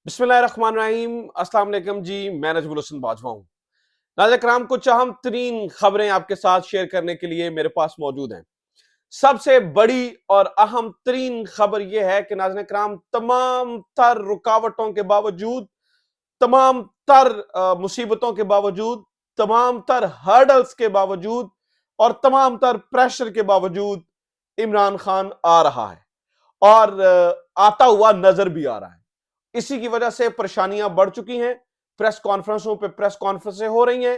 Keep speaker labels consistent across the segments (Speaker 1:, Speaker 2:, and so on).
Speaker 1: बिस्मिल्लाहिर्रहमानिर्रहीम। अस्सलाम वालेकुम जी, मैं नजमुल हसन बाजवा हूं। नाज़रीन किराम, कुछ अहम तरीन खबरें आपके साथ शेयर करने के लिए मेरे पास मौजूद हैं। सबसे बड़ी और अहम तरीन खबर यह है कि नाज़रीन किराम, तमाम तर रुकावटों के बावजूद, तमाम तर मुसीबतों के बावजूद, तमाम तर हर्डल्स के बावजूद और तमाम तर प्रेशर के बावजूद इमरान खान आ रहा है और आता हुआ नजर भी आ रहा है। इसी की वजह से परेशानियां बढ़ चुकी हैं। प्रेस कॉन्फ्रेंसों पे प्रेस कॉन्फ्रेंसें हो रही हैं।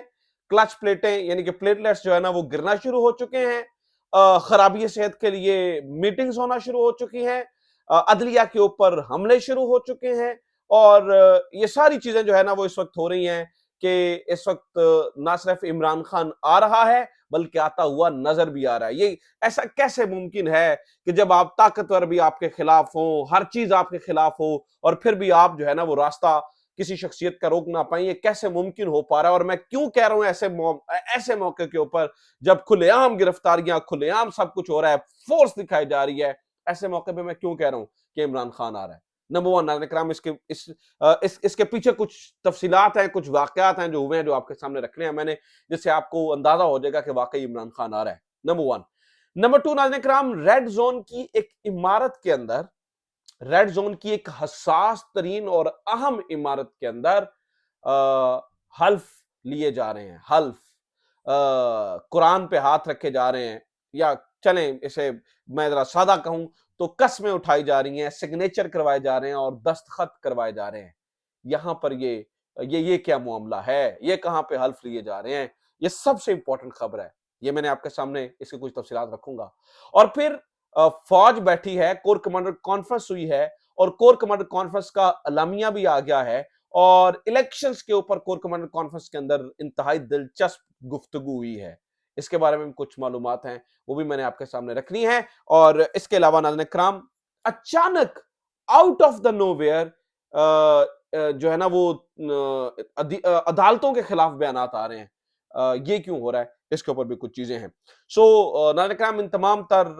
Speaker 1: क्लच प्लेटें यानी कि प्लेटलेट्स जो है ना वो गिरना शुरू हो चुके हैं। खराबी सेहत के लिए मीटिंग्स होना शुरू हो चुकी हैं। अदलिया के ऊपर हमले शुरू हो चुके हैं और ये सारी चीजें जो है ना वो इस वक्त हो रही हैं कि इस वक्त ना सिर्फ इमरान खान आ रहा है बल्कि आता हुआ नजर भी आ रहा है। ये ऐसा कैसे मुमकिन है कि जब आप ताकतवर भी आपके खिलाफ हो, हर चीज आपके खिलाफ हो और फिर भी आप जो है ना वो रास्ता किसी शख्सियत का रोक ना पाए? ये कैसे मुमकिन हो पा रहा है? और मैं क्यों कह रहा हूं ऐसे मौके के ऊपर जब खुलेआम गिरफ्तारियां, खुलेआम सब कुछ हो रहा है, फोर्स दिखाई जा रही है, ऐसे मौके पे मैं क्यों कह रहा हूं कि इमरान खान आ रहा है? नंबर वन, नाज़रीन इकराम, इसके पीछे कुछ तफसीलात हैं, कुछ वाकयात हैं जो हुए हैं, जो आपके सामने रखने हैं मैंने, जिससे आपको अंदाजा हो जाएगा कि वाकई इमरान खान आ रहा है। Number one. नंबर टू, नाज़रीन इकराम, रेड जोन की एक इमारत के अंदर, रेड जोन की एक हसास तरीन और अहम इमारत के अंदर हल्फ लिए जा रहे हैं। हल्फ, कुरान पे हाथ रखे जा रहे हैं, या चलें इसे मैं जरा सादा कहूं तो कस्में उठाई जा रही हैं, सिग्नेचर करवाए जा रहे हैं और दस्तखत करवाए जा रहे हैं। यहां पर ये क्या मामला है? ये कहां पे हल्फ लिए जा रहे हैं? ये सबसे इंपॉर्टेंट खबर है। ये मैंने आपके सामने इसके कुछ तफसीलात रखूंगा। और फिर फौज बैठी है, कोर कमांडर कॉन्फ्रेंस हुई है और कोर कमांडर कॉन्फ्रेंस का अलामिया भी आ गया है और इलेक्शंस के ऊपर कोर कमांडर कॉन्फ्रेंस के अंदर इंतहाई दिलचस्प गुफ्तगू हुई है। इसके बारे में कुछ मालूमात हैं, वो भी मैंने आपके सामने रखनी है। और इसके अलावा नाज़रीन इकराम, अचानक आउट ऑफ द नोवेयर जो है ना वो अदालतों के खिलाफ बयानात आ रहे हैं। ये क्यों हो रहा है? इसके ऊपर भी कुछ चीजें हैं। नाज़रीन इकराम, इन तमाम तर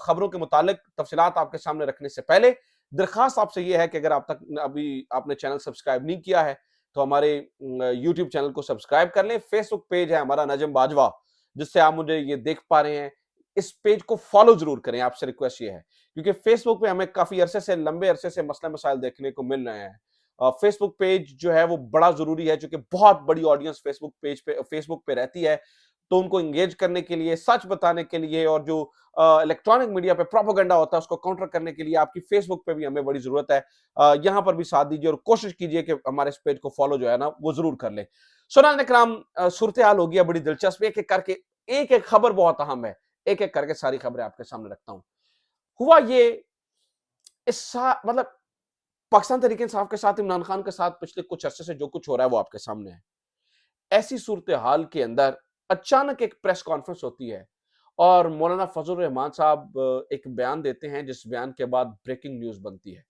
Speaker 1: खबरों के मुतालिक तफसीलात आपके सामने रखने से पहले दरखास्त आपसे यह है कि अगर आप तक अभी आपने चैनल सब्सक्राइब नहीं किया है तो हमारे यूट्यूब चैनल को सब्सक्राइब कर लें। फेसबुक पेज है हमारा नजम बाजवा, जिससे आप मुझे ये देख पा रहे हैं। इस पेज को फॉलो जरूर करें, आपसे रिक्वेस्ट ये है, क्योंकि फेसबुक पे हमें काफी अरसे से, लंबे अरसे से मसला मसाइल देखने को मिल रहे हैं। फेसबुक पेज जो है वो बड़ा जरूरी है, क्योंकि बहुत बड़ी ऑडियंस फेसबुक पे रहती है। तो उनको एंगेज करने के लिए, सच बताने के लिए और जो इलेक्ट्रॉनिक मीडिया पे प्रोपेगेंडा होता है उसको काउंटर करने के लिए आपकी फेसबुक पे भी हमें बड़ी जरूरत है। यहां पर भी साथ दीजिए और कोशिश कीजिए कि हमारे इस पेज को फॉलो जो है ना वो जरूर कर ले। नाज़रीन इकराम, सूरत हाल हो गया बड़ी दिलचस्प। एक एक करके, एक एक खबर बहुत अहम है, एक एक करके सारी खबरें आपके सामने रखता हूं। हुआ ये, मतलब पाकिस्तान तहरीक इंसाफ के साथ, इमरान खान के साथ पिछले कुछ अरसे से जो कुछ हो रहा है वो आपके सामने है। ऐसी सूरत हाल के अंदर अचानक एक प्रेस कॉन्फ्रेंस होती है और मौलाना फजल रहमान साहब एक बयान देते हैं, जिस बयान के बाद ब्रेकिंग न्यूज बनती है।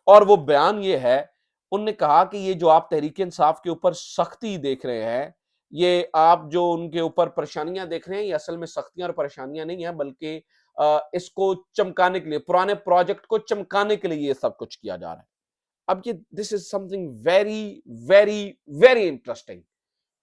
Speaker 1: और वो बयान ये है, उनने कहा कि ये जो आप तहरीक इंसाफ के ऊपर सख्ती देख रहे हैं, ये आप जो उनके ऊपर परेशानियां देख रहे हैं, ये असल में सख्तियां और परेशानियां नहीं है, बल्कि इसको चमकाने के लिए, पुराने प्रोजेक्ट को चमकाने के लिए ये सब कुछ किया जा रहा है। अब ये this is something very very very interesting.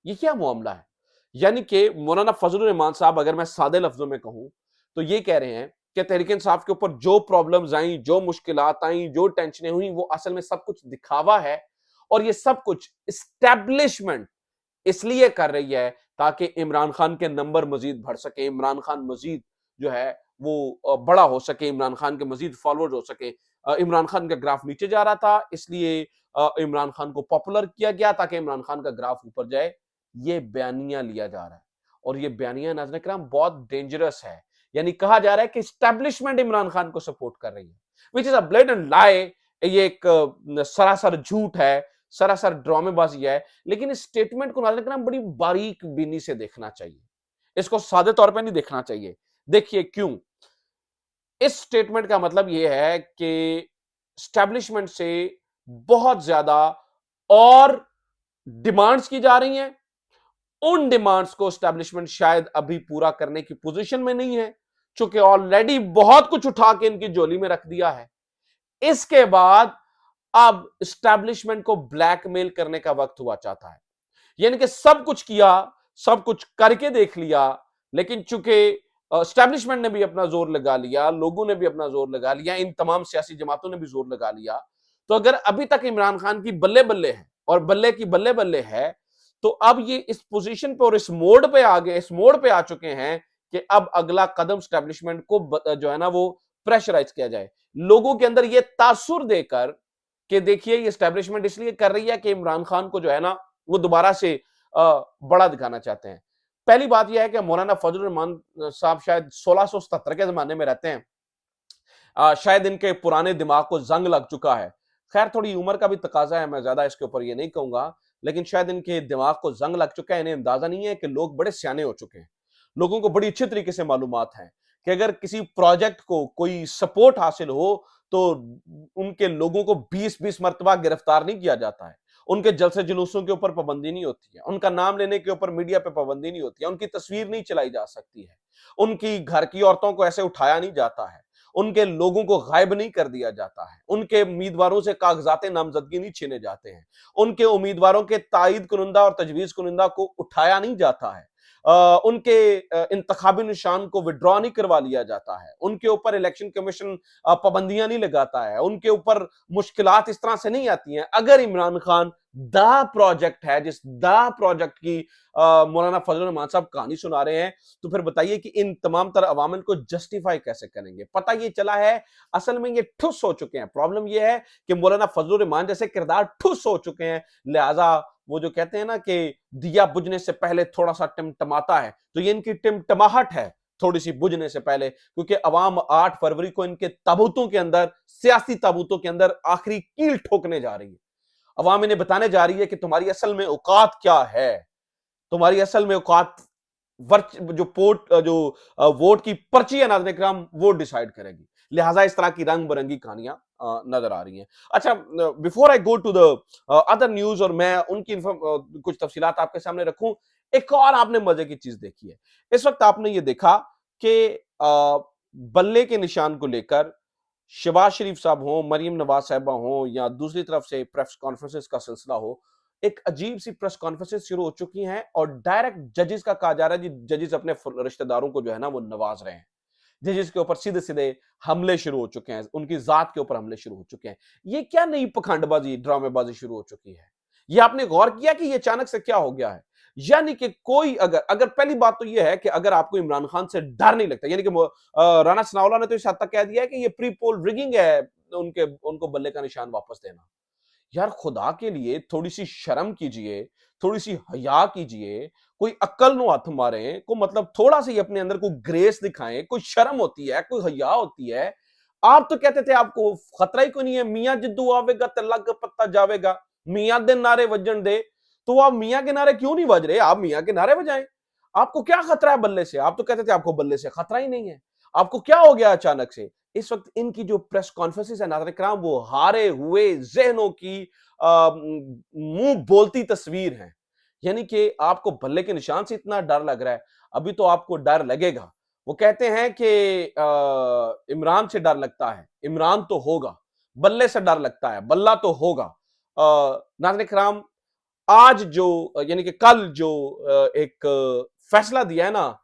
Speaker 1: ये क्या मामला है? यानी कि मौलाना फजलुर रहमान साहब, अगर मैं सादे लफ्जों में कहूं तो ये कह रहे हैं कि तहरीक इंसाफ के ऊपर जो प्रॉब्लम्स आई, जो मुश्किलात आई, जो टेंशनें हुई, वो असल में सब कुछ दिखावा है और ये सब कुछ इस्टेब्लिशमेंट इसलिए कर रही है ताकि इमरान खान के नंबर मजीद बढ़ सके, इमरान खान मजीद जो है वो बड़ा हो सके, इमरान खान के मजीद फॉलोअर्स हो सके। इमरान खान का ग्राफ नीचे जा रहा था, इसलिए इमरान खान को पॉपुलर किया गया ताकि इमरान खान का ग्राफ ऊपर जाए। ये बयानिया लिया जा रहा है और ये बयानिया नाज़रीन किराम बहुत डेंजरस है। यानी कहा जा रहा है कि एस्टैब्लिशमेंट इमरान खान को सपोर्ट कर रही है, विच इज अ ब्लेटेंट लाई। ये एक सरासर झूठ है, सरासर ड्रामेबाजी है। लेकिन इस स्टेटमेंट को नाज़रीन किराम बड़ी बारीक बीनी से देखना चाहिए, इसको सादे तौर पे नहीं देखना चाहिए। देखिए क्यों। इस स्टेटमेंट का मतलब यह है कि स्टैब्लिशमेंट से बहुत ज्यादा और डिमांड्स की जा रही हैं। उन डिमांड्स को स्टैब्लिशमेंट शायद अभी पूरा करने की पोजीशन में नहीं है, चूंकि ऑलरेडी बहुत कुछ उठा के इनकी झोली में रख दिया है। इसके बाद अब स्टैब्लिशमेंट को ब्लैकमेल करने का वक्त हुआ चाहता है। यानी कि सब कुछ किया, सब कुछ करके देख लिया, लेकिन चूंकि स्टैब्लिशमेंट ने भी अपना जोर लगा लिया, लोगों ने भी अपना जोर लगा लिया, इन तमाम सियासी जमातों ने भी जोर लगा लिया, तो अगर अभी तक इमरान खान की बल्ले बल्ले है और बल्ले की बल्ले बल्ले है, तो अब ये इस पोजीशन पे और इस मोड पे आ गए, इस मोड पे आ चुके हैं कि अब अगला कदम स्टैब्लिशमेंट को जो है ना वो प्रेशराइज किया जाए, लोगों के अंदर ये तासुर देकर कि देखिए ये स्टैब्लिशमेंट इसलिए कर रही है कि इमरान खान को जो है ना वो दोबारा से बड़ा दिखाना चाहते हैं। पहली बात यह है कि मौलाना फजल रहमान साहब शायद 1677 के जमाने में रहते हैं। शायद इनके पुराने दिमाग को जंग लग चुका है। खैर थोड़ी उम्र का भी तकाजा है, मैं ज्यादा इसके ऊपर ये नहीं कहूंगा, लेकिन शायद इनके दिमाग को जंग लग चुका है। इन्हें अंदाजा नहीं है कि लोग बड़े सियाने हो चुके हैं, लोगों को बड़ी अच्छी तरीके से मालूमात है कि अगर किसी प्रोजेक्ट को कोई सपोर्ट हासिल हो तो उनके लोगों को 20-20 मरतबा गिरफ्तार नहीं किया जाता है, उनके जलसे जुलूसों के ऊपर पाबंदी नहीं होती है, उनका नाम लेने के ऊपर मीडिया पे पाबंदी नहीं होती है, उनकी तस्वीर नहीं चलाई जा सकती है, उनकी घर की औरतों को ऐसे उठाया नहीं जाता है, उनके लोगों को गायब नहीं कर दिया जाता है, उनके उम्मीदवारों से कागजात नामजदगी नहीं छीने जाते हैं, उनके उम्मीदवारों के तायद कुनिंदा और तजवीज कुनिंदा को उठाया नहीं जाता है, उनके इंतखाबी निशान को विड्रॉ नहीं करवा लिया जाता है, उनके ऊपर इलेक्शन कमीशन पाबंदियां नहीं लगाता है, उनके ऊपर मुश्किलात इस तरह से नहीं आती हैं। अगर इमरान खान दा प्रोजेक्ट है, जिस दा प्रोजेक्ट की मौलाना फजल रहमान साहब कहानी सुना रहे हैं, तो फिर बताइए कि इन तमाम तरह अवामिल को जस्टिफाई कैसे करेंगे। पता ये चला है असल में ये ठुस हो चुके हैं। प्रॉब्लम ये है कि मौलाना फजल रहमान जैसे किरदार ठुस हो चुके हैं, लिहाजा वो जो कहते हैं ना कि दिया बुझने से पहले थोड़ा सा टिमटमाता है, तो ये इनकी टिमटमाहट है थोड़ी सी बुझने से पहले, क्योंकि अवाम 8 फरवरी को इनके ताबूतों के अंदर, सियासी ताबूतों के अंदर आखिरी कील ठोकने जा रही है। अवाम इन्हें बताने जा रही है कि तुम्हारी असल में औकात क्या है, तुम्हारी असल में औकात जो वोट की पर्ची है नाज़रीन इकराम वो डिसाइड करेगी। लिहाजा इस तरह की रंग बिरंगी कहानियां नजर आ रही हैं। अच्छा, before I go to the other news और मैं उनकी कुछ तफसीलात आपके सामने रखूं, एक और आपने मजे की चीज देखी है। इस वक्त आपने ये देखा कि बल्ले के निशान को लेकर शहबाज शरीफ साहब हो, मरीम नवाज साहबा हो, या दूसरी तरफ से प्रेस कॉन्फ्रेंसेस का सिलसिला हो, एक अजीब सी प्रेस कॉन्फ्रेंसेस शुरू हो चुकी हैं और डायरेक्ट जजेस का कहा जा रहा है जी, जजेस अपने रिश्तेदारों को जो है ना वो नवाज रहे हैं। जजेस के ऊपर सीधे सीधे हमले शुरू हो चुके हैं, उनकी जात के ऊपर हमले शुरू हो चुके हैं। ये क्या नई पखंडबाजी, ड्रामेबाजी शुरू हो चुकी है? ये आपने गौर किया कि ये अचानक से क्या हो गया है? यानी कि कोई अगर अगर पहली बात तो ये है कि अगर आपको इमरान खान से डर नहीं लगता, यानी कि राणा सनाउल्लाह ने तो इस हद तक कह दिया है कि ये प्री पोल रिगिंग है, उनको बल्ले का निशान वापस देना। यार खुदा के लिए थोड़ी सी शर्म कीजिए, थोड़ी सी हया कीजिए, कोई अक्ल नु हाथ मारे को, मतलब थोड़ा सी अपने अंदर कोई ग्रेस दिखाएं, कोई शर्म होती है, कोई हया होती है। आप तो कहते थे आपको खतरा ही कोई नहीं है, मियां जिद्दू आवेगा तो लग पत्ता जावेगा, मियां दे नारे वजन दे, तो आप मियां के नारे क्यों नहीं बज रहे? आप मियां के नारे बजाएं। आपको क्या खतरा है बल्ले से? आप तो कहते थे आपको बल्ले से खतरा ही नहीं है। आपको क्या हो गया अचानक से? इस वक्त इनकी जो प्रेस कॉन्फ्रेंसेस है नाज़रीन किराम, वो हारे हुए जहनों की मुंह बोलती तस्वीर है। यानी कि आपको बल्ले के निशान से इतना डर लग रहा है, अभी तो आपको डर लगेगा। वो कहते हैं कि इमरान से डर लगता है, इमरान तो होगा, बल्ले से डर लगता है, बल्ला तो होगा। नाज़रीन किराम, आज जो यानी कि कल जो एक फैसला दिया है ना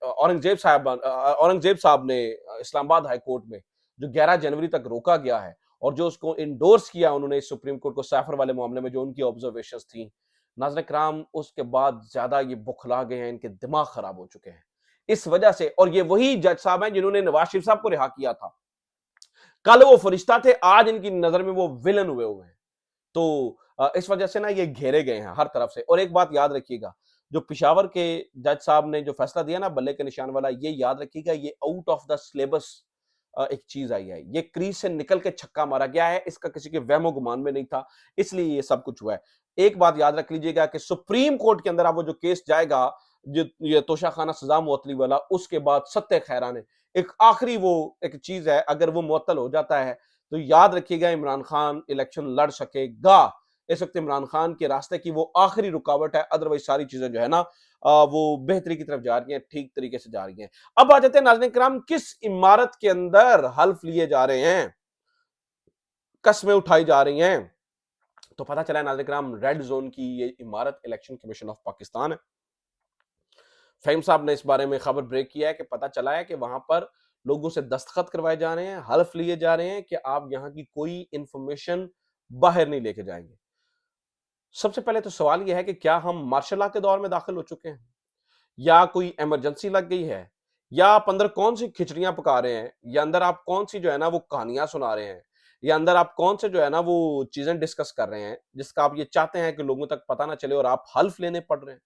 Speaker 1: औरंगजेब साहब ने इस्लामाबाद हाई कोर्ट में, जो 11 जनवरी तक रोका गया है और जो उसको इंडोर्स किया उन्होंने सुप्रीम कोर्ट को सैफर वाले मामले में, जो उनकी ऑब्जर्वेशंस थी, नाज़रीन कराम उसके बाद ज्यादा ये बुखला गए हैं, इनके दिमाग खराब हो चुके हैं इस वजह से। और ये वही जज साहब हैं जिन्होंने नवाज शरीफ साहब को रिहा किया था। कल वो फरिश्ता थे, आज इनकी नजर में वो विलन हुए हैं। तो इस वजह से ना ये घेरे गए हैं हर तरफ से। और एक बात याद रखिएगा, जो पिशावर के जज साहब ने जो फैसला दिया ना बल्ले के निशान वाला, ये याद रखिएगा, ये आउट ऑफ द सिलेबस एक चीज आई है। ये क्रीज से निकल के छक्का मारा गया है, इसका किसी के वहमो गुमान में नहीं था, इसलिए ये सब कुछ हुआ है। एक बात याद रख लीजिएगा कि सुप्रीम कोर्ट के अंदर अब वो जो केस जाएगा, जो ये तोशाखाना सजा मुअत्तली वाला, उसके बाद सत्य खैरा ने एक आखिरी वो एक चीज है, अगर वो मुअत्तल हो जाता है तो याद रखिएगा इमरान खान इलेक्शन लड़ सकेगा। इस वक्त इमरान खान के रास्ते की वो आखिरी रुकावट है, अदरवाइज सारी चीजें जो है ना वो बेहतरी की तरफ जा रही हैं, ठीक तरीके से जा रही हैं। अब आ जाते हैं नाज़रीन किराम, किस इमारत के अंदर हल्फ लिए जा रहे हैं। कस्में उठाई जा रही हैं। तो पता चला नाज़रीन किराम, रेड जोन की ये इमारत इलेक्शन कमीशन ऑफ पाकिस्तान है। फहीम साहब ने इस बारे में खबर ब्रेक किया है कि पता चला है कि वहां पर लोगों से दस्तखत करवाए जा रहे हैं, हल्फ लिए जा रहे हैं कि आप यहां की कोई इंफॉर्मेशन बाहर नहीं लेके जाएंगे। सबसे पहले तो सवाल यह है कि क्या हम मार्शल लॉ के दौर में दाखिल हो चुके हैं, या कोई इमरजेंसी लग गई है, या आप अंदर कौन सी खिचड़ियां पका रहे हैं, या अंदर आप कौन सी जो है ना वो कहानियां सुना रहे हैं, या अंदर आप कौन से जो है ना वो चीजें डिस्कस कर रहे हैं जिसका आप ये चाहते हैं कि लोगों तक पता ना चले और आप हल्फ लेने पड़ रहे हैं,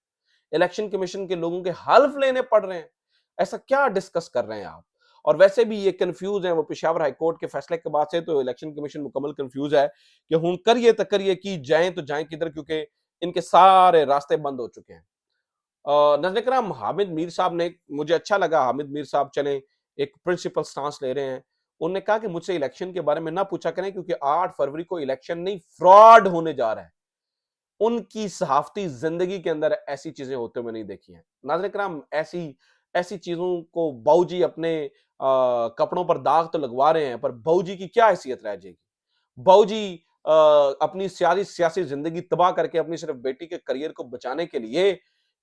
Speaker 1: इलेक्शन कमीशन के लोगों के हल्फ लेने पड़ रहे हैं। ऐसा क्या डिस्कस कर रहे हैं आप? और वैसे भी ये कंफ्यूज है, वो पेशावर हाई कोर्ट के फैसले के बाद से तो इलेक्शन कमीशन मुकम्मल कंफ्यूज है कि हुन करिए तो करिए कि जाएं तो जाएं किधर, क्योंकि इनके सारे रास्ते बंद हो चुके हैं। नाज़रीन किराम, हामिद मीर साहब ने, मुझे अच्छा लगा हामिद मीर साहब चले एक प्रिंसिपल स्टांस ले रहे हैं। उन्होंने कहा कि मुझसे इलेक्शन के बारे में ना पूछा करें क्योंकि 8 फरवरी को इलेक्शन नहीं, फ्रॉड होने जा रहा है। उनकी सहाफ़ती ज़िंदगी के अंदर ऐसी चीज़ें होते हुए नहीं देखी हैं। नाज़रीन किराम, ऐसी ऐसी चीज़ों को बाऊजी अपने कपड़ों पर दाग तो लगवा रहे हैं, पर बाऊजी की क्या हैसियत रह जाएगी? बाऊजी अपनी सारी सियासी ज़िंदगी तबाह करके अपनी सिर्फ़ बेटी के करियर को बचाने के लिए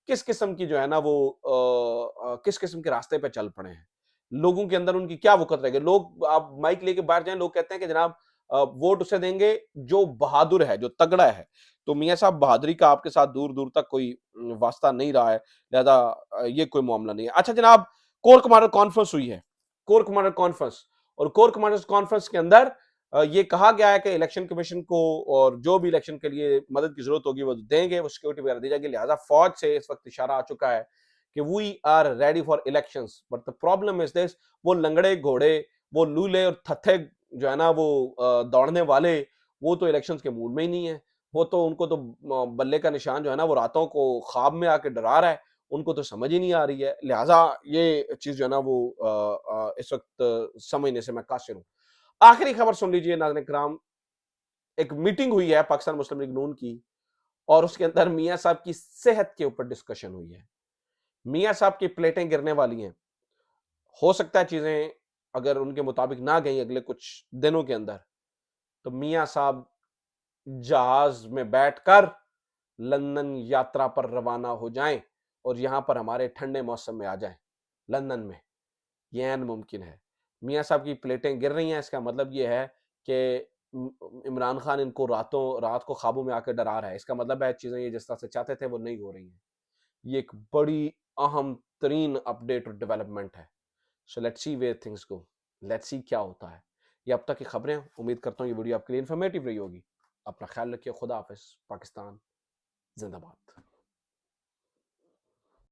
Speaker 1: किस किस्म की जो है ना वो किस किस्म के रास्ते पे चल पड़े हैं। लोगों के अंदर उनकी क्या वक़्त रह गई। लोग, आप माइक लेके बाहर जाएँ, लोग कहते हैं कि जनाब वोट उसे देंगे जो बहादुर है, जो तगड़ा है। तो मियाँ साहब, बहादुरी का आपके साथ दूर-दूर तक कोई वास्ता नहीं रहा है, लिहाज़ा ये कोई मामला नहीं है। अच्छा जनाब, कोर कमांडर कॉन्फ्रेंस हुई है, कोर कमांडर कॉन्फ्रेंस, और कोर कमांडर्स कॉन्फ्रेंस के अंदर ये कहा गया है कि इलेक्शन कमीशन को और जो भी इलेक्शन के लिए मदद की जरूरत होगी वो देंगे, वो सिक्योरिटी वगैरह दी जाएगी। लिहाजा फौज से इस वक्त इशारा आ चुका है कि we are ready for elections, but the problem is this, वो लंगड़े घोड़े, वो लूले और थत्थे जो है ना वो दौड़ने वाले, वो तो इलेक्शंस के मूड में ही नहीं है। वो तो, उनको तो बल्ले का निशान जो है ना वो रातों को ख्वाब में आके डरा रहा है, उनको तो समझ ही नहीं आ रही है। लिहाजा ये चीज जो है ना वो इस वक्त समझने से मैं कासिर हूं। आखिरी खबर सुन लीजिए नाज़रीन किराम, एक मीटिंग हुई है पाकिस्तान मुस्लिम लीग नून की, और उसके अंदर मियां साहब की सेहत के ऊपर डिस्कशन हुई है। मियां साहब की प्लेटें गिरने वाली हैं। हो सकता है चीजें अगर उनके मुताबिक ना गई अगले कुछ दिनों के अंदर, तो मियां साहब जहाज में बैठकर लंदन यात्रा पर रवाना हो जाएं और यहां पर हमारे ठंडे मौसम में आ जाएं। लंदन में ये ऐन मुमकिन है। मियाँ साहब की प्लेटें गिर रही हैं, इसका मतलब ये है कि इमरान खान इनको रात को ख्वाबों में आकर डरा रहा है। इसका मतलब है चीज़ें ये जिस तरह से चाहते थे वो नहीं हो रही हैं। ये एक बड़ी अहम तरीन अपडेट और डेवलपमेंट है। So let's see where things go, let's see क्या होता है। ये अब तक की खबरें, उम्मीद करता हूँ ये वीडियो आपके लिए इन्फॉर्मेटिव रही होगी। अपना ख्याल रखिए, खुदा हाफिज़, पाकिस्तान जिंदाबाद।